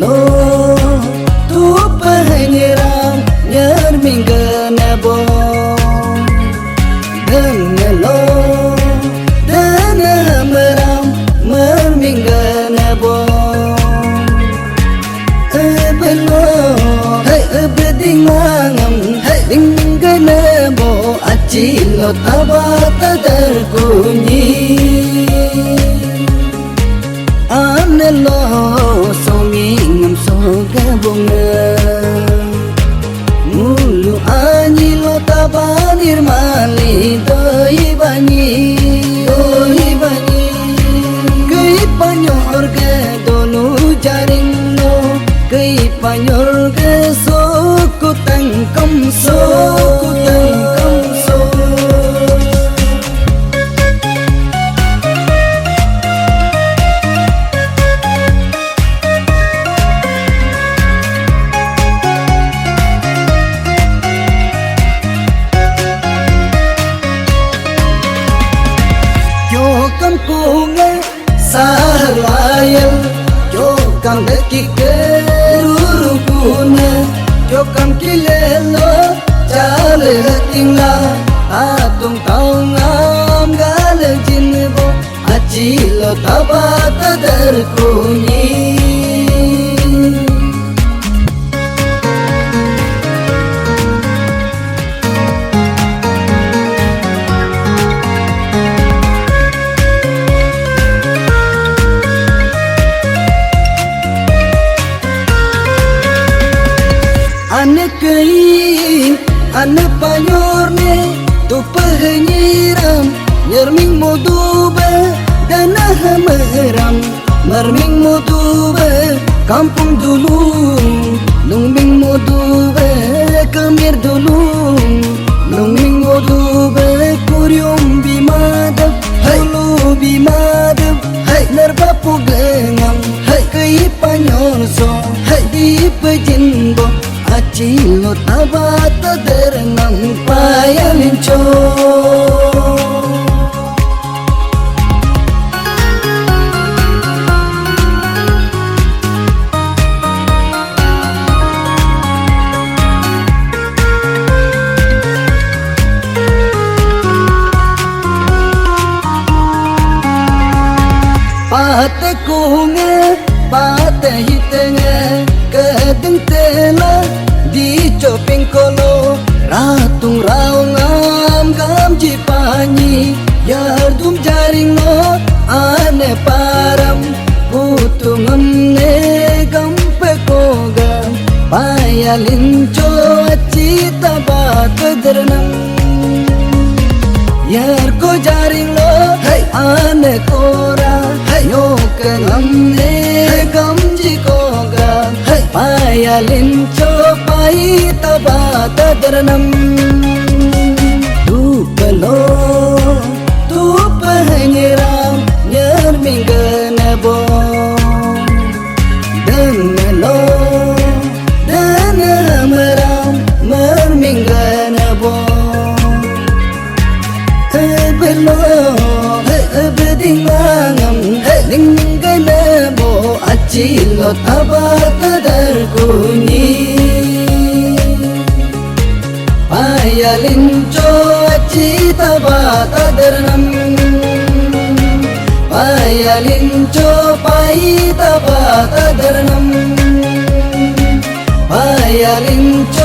lo tu penyeram nyer minggu nebo dan lo dan meram merminggu nebo belo hey bedingangam hey minggu nebo acilo tabata terkunyi anelo songingam soga bunga mulu anilo tabanir mali doi bani kei panyor ke donu jaring no kei panyor ke soku tangkam so Kam kunga salayal jo kam dekike rurukuna jo kam kilelo chale tingla atung taungam gal jinbo achilo tabata darkunyi Anak payor ne tu penyiram nyerming modube danah meram merming modube kampung dulu nungming modube kemir dulu nungming modube kuryum bimadab dulu bimadab nerbapu gengam kei panyor so di pejinbo acilo tabata dernam payalincho pate kunge pate hitenge kedeng tela di coping kolo ratung raungam gam jipanyi yardum jaring no ane param putung amne gampe koga payalincho acita bat dernam yar ko jaring lo ane kora yo kenamne gamji koga payalincho pai tabata dernam tu pelo tu penyeram nyer minggu nebo dan lo dan meram merminggu nebo belo bedingangam minggu nebo acilo tabata darkunyi payalincho acita bata dernam payalincho paita bata dernam payalincho